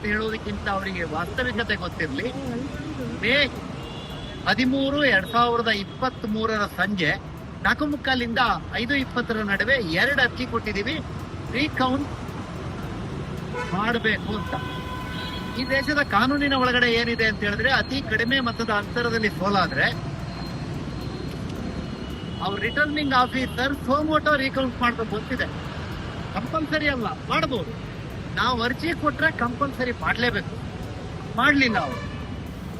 ಅಂತ ಹೇಳೋದಕ್ಕಿಂತ ಅವರಿಗೆ ವಾಸ್ತವಿಕತೆ ಗೊತ್ತಿರಲಿ. ಮೇ 13, 2023 ಸಂಜೆ 4:45 5:20 ನಡುವೆ 2 ಅರ್ಜಿ ಕೊಟ್ಟಿದ್ದೀವಿ ರೀಕೌಂಟ್ ಮಾಡಬೇಕು ಅಂತ. ಈ ದೇಶದ ಕಾನೂನಿನ ಒಳಗಡೆ ಏನಿದೆ ಅಂತ ಹೇಳಿದ್ರೆ, ಅತಿ ಕಡಿಮೆ ಮತದ ಅಂತರದಲ್ಲಿ ಸೋಲಾದ್ರೆ ಅವ್ರ ರಿಟರ್ನಿಂಗ್ ಆಫೀಸರ್ ಸೋಮೋಟೋ ರೀಕೌಂಟ್ ಮಾಡಬೇಕು ಅಂತಿದೆ. ಕಂಪಲ್ಸರಿ ಅಲ್ಲ, ಮಾಡಬಹುದು. ನಾವು ಅರ್ಜಿ ಕೊಟ್ರೆ ಕಂಪಲ್ಸರಿ ಮಾಡಲೇಬೇಕು. ಮಾಡಲಿಲ್ಲ ಅವರು.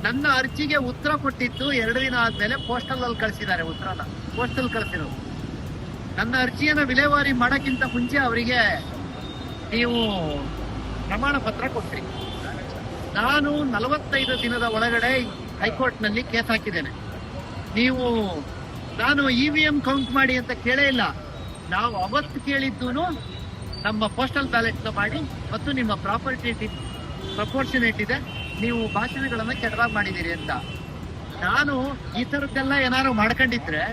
ನನ್ನ ಅರ್ಜಿಗೆ ಉತ್ತರ ಕೊಟ್ಟಿದ್ದು 2 ದಿನ ಆದ್ಮೇಲೆ ಪೋಸ್ಟಲ್ ಅಲ್ಲಿ ಕಳಿಸಿದ್ದಾರೆ. ಉತ್ತರನ ಪೋಸ್ಟಲ್ ಕಳಿಸಿರೋದು. ನನ್ನ ಅರ್ಜಿಯನ್ನ ವಿಲೇವಾರಿ ಮಾಡಕ್ಕಿಂತ ಮುಂಚೆ ಅವರಿಗೆ ನೀವು ಪ್ರಮಾಣ ಪತ್ರ ಕೊಟ್ರಿ. ನಾನು 45 ದಿನದ ಒಳಗಡೆ ಹೈಕೋರ್ಟ್ ನಲ್ಲಿ ಕೇಸ್ ಹಾಕಿದ್ದೇನೆ. ನಾನು EVM ಕೌಂಟ್ ಮಾಡಿ ಅಂತ ಕೇಳೇ ಇಲ್ಲ. ನಾವು ಅವತ್ತು ಕೇಳಿದ್ದು ನಮ್ಮ ಪೋಸ್ಟಲ್ ಬ್ಯಾಲೆಟ್ ಮಾಡಿ ಮತ್ತು ನಿಮ್ಮ ಪ್ರಾಪರ್ಟಿ ಪ್ರಪೋರ್ಷನೇಟ್ ಇದೆ, ನೀವು ಭಾಷಣಗಳನ್ನ ಕೆಟ್ಟದಾಗಿ ಮಾಡಿದ್ದೀರಿ ಅಂತ. ನಾನು ಈ ತರದ್ದೆಲ್ಲ ಏನಾದ್ರು ಮಾಡ್ಕೊಂಡಿದ್ರೆ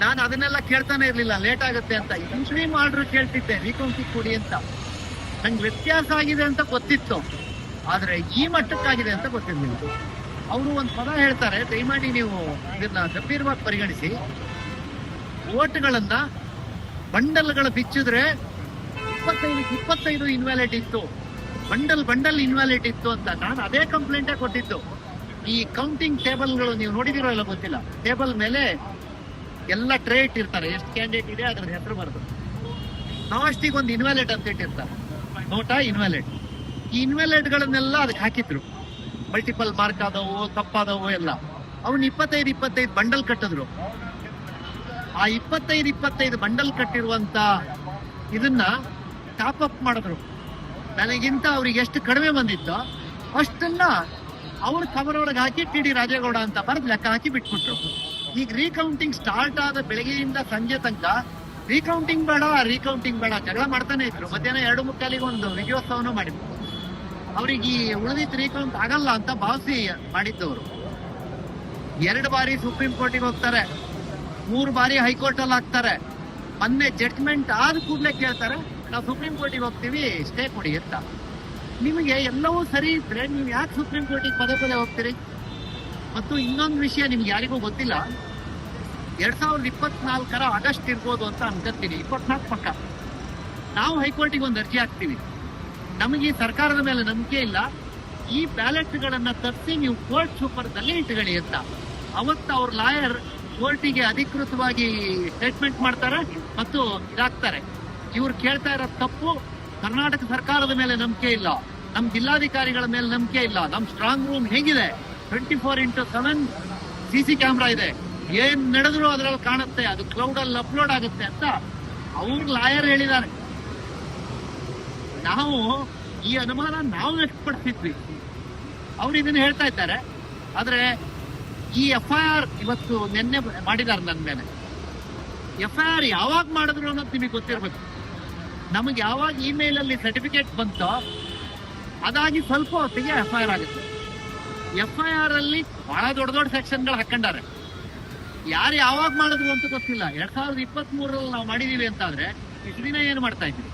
ನಾನು ಅದನ್ನೆಲ್ಲ ಕೇಳ್ತಾನೆ ಇರ್ಲಿಲ್ಲ, ಲೇಟ್ ಆಗುತ್ತೆ ಅಂತ. ಇಂಟ್ರೀಮ್ ಆರ್ಡರ್ ಕೇಳ್ತಿದ್ದೆ ರೀಕೌಂಟಿಂಗ್ ಕೊಡಿ ಅಂತ. ನಂಗೆ ವ್ಯತ್ಯಾಸ ಆಗಿದೆ ಅಂತ ಗೊತ್ತಿತ್ತು, ಆದ್ರೆ ಈ ಮಟ್ಟಕ್ಕಾಗಿದೆ ಅಂತ ಗೊತ್ತಿರ್ಲಿಲ್ಲ. ಅವರು ಒಂದು ಪದ ಹೇಳ್ತಾರೆ, ದಯಮಾಡಿ ನೀವು ಇದನ್ನ ಗಂಭೀರವಾಗಿ ಪರಿಗಣಿಸಿ. ಓಟ್ಗಳನ್ನ ಬಂಡಲ್ಗಳ ಬಿಚ್ಚಿದ್ರೆ 25 ಇನ್ವ್ಯಾಲಿಡ್ ಇತ್ತು, ಬಂಡಲ್ ಇನ್ವ್ಯಾಲಿಡ್ ಇತ್ತು ಅಂತ. ನಾನು ಅದೇ ಕಂಪ್ಲೇಂಟೇ ಕೊಟ್ಟಿದ್ದು. ಈ ಕೌಂಟಿಂಗ್ ಟೇಬಲ್ಗಳು ನೀವು ನೋಡಿದಿರೋ ಇಲ್ಲ ಗೊತ್ತಿಲ್ಲ, ಟೇಬಲ್ ಮೇಲೆ ಎಲ್ಲ ಟ್ರೇ ಇಟ್ಟಿರ್ತಾರೆ, ಎಷ್ಟು ಕ್ಯಾಂಡಿಡೇಟ್ ಇದೆ ಅದ್ರ ಹೆಸರು ಬರೆದು. ಲಾಸ್ಟಿಗೆ ಒಂದು ಇನ್ವ್ಯಾಲಿಡ್ ಅಂತ ಇಟ್ಟಿರ್ತಾರೆ, ನೋಟಾ ಇನ್ವ್ಯಾಲಿಡ್. ಈ ಇನ್ವ್ಯಾಲಿಡ್ಗಳನ್ನೆಲ್ಲ ಅದಕ್ಕೆ ಹಾಕಿದ್ರು. ಮಲ್ಟಿಪಲ್ ಮಾರ್ಕ್ ಆದವು, ತಪ್ಪಾದವು ಎಲ್ಲ. ಅವನು 25 ಬಂಡಲ್ ಕಟ್ಟಿದ್ರು. ಆ 25 ಬಂಡಲ್ ಕಟ್ಟಿರುವಂತ ಇದನ್ನ ಟಾಪ್ ಅಪ್ ಮಾಡಿದ್ರು. ನನಗಿಂತ ಅವ್ರಿಗೆ ಎಷ್ಟು ಕಡಿಮೆ ಬಂದಿತ್ತೋ ಅಷ್ಟನ್ನ ಅವ್ರ ಕವರ್ ಒಳಗೆ ಹಾಕಿ TD ರಾಜೇಗೌಡ ಅಂತ ಬರೆದು ಲೆಕ್ಕ ಹಾಕಿ ಬಿಟ್ಬಿಟ್ರು. ಈಗ ರೀಕೌಂಟಿಂಗ್ ಸ್ಟಾರ್ಟ್ ಆದ ಬೆಳಗ್ಗೆಯಿಂದ ಸಂಜೆ ತನಕ ರೀಕೌಂಟಿಂಗ್ ಬೇಡ ಜಗಳ ಮಾಡ್ತಾನೆ ಇದ್ರು. ಮಧ್ಯಾಹ್ನ 2:45 ಒಂದು ವಿಜಯೋತ್ಸವನೂ ಮಾಡಿದ್ರು. ಅವ್ರಿಗೆ ಈ ಉಳಿದಿತ್ತು ರೀಕೌಂಟ್ ಆಗಲ್ಲ ಅಂತ ಭಾವಿಸಿ ಮಾಡಿದ್ದವರು. 2 ಬಾರಿ ಸುಪ್ರೀಂ ಕೋರ್ಟಿಗೆ ಹೋಗ್ತಾರೆ, 3 ಬಾರಿ ಹೈಕೋರ್ಟ್ ಅಲ್ಲಿ ಹಾಕ್ತಾರೆ. ಮೊನ್ನೆ ಜಡ್ಜ್ಮೆಂಟ್ ಆದ ಕೂಡಲೇ ಕೇಳ್ತಾರೆ, ನಾವು ಸುಪ್ರೀಂ ಕೋರ್ಟಿಗೆ ಹೋಗ್ತೀವಿ, ಸ್ಟೇ ಕೊಡಿ ಅಂತ. ನಿಮಗೆ ಎಲ್ಲವೂ ಸರಿ ಇದ್ರೆ ನೀವು ಯಾಕೆ ಸುಪ್ರೀಂ ಕೋರ್ಟಿಗೆ ಪದೇ ಹೋಗ್ತೀರಿ? ಮತ್ತು ಇನ್ನೊಂದು ವಿಷಯ ನಿಮ್ಗೆ ಯಾರಿಗೂ ಗೊತ್ತಿಲ್ಲ, 2024 ಆಗಸ್ಟ್ ಇರ್ಬೋದು ಅಂತ ಅನ್ಕೊತೀನಿ. 24 ಪಕ್ಕ ನಾವು ಹೈಕೋರ್ಟಿಗೆ ಒಂದು ಅರ್ಜಿ ಹಾಕ್ತೀವಿ. ನಮಗೆ ಈ ಸರ್ಕಾರದ ಮೇಲೆ ನಂಬಿಕೆ ಇಲ್ಲ, ಈ ಬ್ಯಾಲೆಟ್ಗಳನ್ನ ತರಿಸಿ ನೀವು ಕೋರ್ಟ್ ಸೂಪರ್ದಲ್ಲಿ ಇಟ್ಕೊಳ್ಳಿ ಅಂತ. ಅವತ್ತು ಅವ್ರ ಲಾಯರ್ ಕೋರ್ಟಿಗೆ ಅಧಿಕೃತವಾಗಿ ಸ್ಟೇಟ್ಮೆಂಟ್ ಮಾಡ್ತಾರೆ ಮತ್ತು ಇದಾಗ್ತಾರೆ. ಇವ್ರು ಕೇಳ್ತಾ ಇರೋ ತಪ್ಪು, ಕರ್ನಾಟಕ ಸರ್ಕಾರದ ಮೇಲೆ ನಂಬಿಕೆ ಇಲ್ಲ, ನಮ್ ಜಿಲ್ಲಾಧಿಕಾರಿಗಳ ಮೇಲೆ ನಂಬಿಕೆ ಇಲ್ಲ. ನಮ್ ಸ್ಟ್ರಾಂಗ್ ರೂಮ್ ಹೇಗಿದೆ, 24x7 CC ಕ್ಯಾಮ್ರಾ ಇದೆ, ಏನ್ ನಡೆದ್ರು ಅದ್ರಲ್ಲಿ ಕಾಣುತ್ತೆ, ಅದು ಕ್ಲೌಡ್ ಅಲ್ಲಿ ಅಪ್ಲೋಡ್ ಆಗುತ್ತೆ ಅಂತ ಅವ್ರ ಲಾಯರ್ ಹೇಳಿದ್ದಾರೆ. ನಾವು ಈ ಅನುಮಾನ ನಾವು ವ್ಯಕ್ತಪಡಿಸಿದ್ವಿ, ಅವ್ರು ಇದನ್ನ ಹೇಳ್ತಾ ಇದ್ದಾರೆ. ಆದ್ರೆ ಈ FIR ಇವತ್ತು ನಿನ್ನೆ ಮಾಡಿದ್ದಾರೆ ನನ್ನ ಮೇಲೆ. FIR ಯಾವಾಗ ಮಾಡಿದ್ರು ಅನ್ನೋದು ನಿಮಗೆ ಗೊತ್ತಿರ್ಬೇಕು. ನಮಗೆ ಯಾವಾಗ ಇಮೇಲ್ ಅಲ್ಲಿ ಸರ್ಟಿಫಿಕೇಟ್ ಬಂತೋ ಅದಾಗಿ ಸ್ವಲ್ಪ ಹೊತ್ತಿಗೆ FIR ಆಗುತ್ತೆ. FIR ಅಲ್ಲಿ ಬಹಳ ದೊಡ್ಡ ಸೆಕ್ಷನ್ಗಳು ಹಾಕೊಂಡಾರೆ. ಯಾರು ಯಾವಾಗ ಮಾಡಿದ್ರು ಅಂತ ಗೊತ್ತಿಲ್ಲ. 2023 ನಾವು ಮಾಡಿದೀವಿ ಅಂತಾದ್ರೆ ಇಷ್ಟು ದಿನ ಏನು ಮಾಡ್ತಾ ಇದ್ವಿ?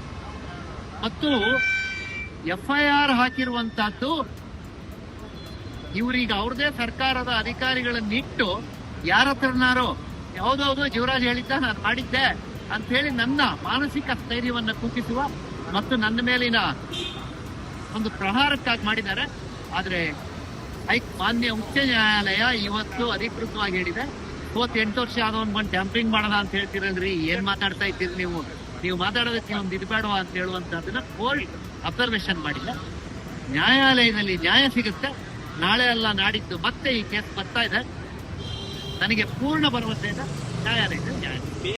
ಮತ್ತು FIR ಹಾಕಿರುವಂತಹದ್ದು ಇವ್ರೀಗ ಅವ್ರದೇ ಸರ್ಕಾರದ ಅಧಿಕಾರಿಗಳನ್ನಿಟ್ಟು ಯಾರ ಹತ್ರನಾರೋ ಯಾವ್ದಾವ್ದೋ ಜೀವರಾಜ್ ಹೇಳಿದ್ದ ನಾನು ಮಾಡಿದ್ದೆ ಅಂತ ಹೇಳಿ ನನ್ನ ಮಾನಸಿಕ ಸ್ಥೈರ್ಯವನ್ನ ಕುಗ್ಗಿಸುವ ಮತ್ತು ನನ್ನ ಮೇಲಿನ ಒಂದು ಪ್ರಹಾರಕ್ಕಾಗಿ ಮಾಡಿದ್ದಾರೆ. ಆದ್ರೆ ಮಾನ್ಯ ಉಚ್ಚ ನ್ಯಾಯಾಲಯ ಇವತ್ತು ಅಧಿಕೃತವಾಗಿ ಹೇಳಿದೆ, 8 ವರ್ಷ ಆದವನ್ ಬಂದು ಟ್ಯಾಂಪರಿಂಗ್ ಮಾಡೋಣ ಅಂತ ಹೇಳ್ತೀರಲ್ರಿ, ಏನ್ ಮಾತಾಡ್ತಾ ಇದ್ದೀರಿ ನೀವು ಮಾತಾಡೋದಕ್ಕೆ ಒಂದು ಇದ್ಬೇಡವಾ ಅಂತ ಹೇಳುವಂತಹದನ್ನ ಕೋರ್ಟ್ ಅಬ್ಸರ್ವೇಷನ್ ಮಾಡಿಲ್ಲ. ನ್ಯಾಯಾಲಯದಲ್ಲಿ ನ್ಯಾಯ ಸಿಗುತ್ತೆ. ನಾಳೆ ಅಲ್ಲ ನಾಡಿದ್ದು ಮತ್ತೆ ಈ ಕೇಸ್ ಬರ್ತಾ ಇದೆ. ನನಗೆ ಪೂರ್ಣ ಭರವಸೆ ಇದೆ ನ್ಯಾಯಾಲಯದಲ್ಲಿ ನ್ಯಾಯ.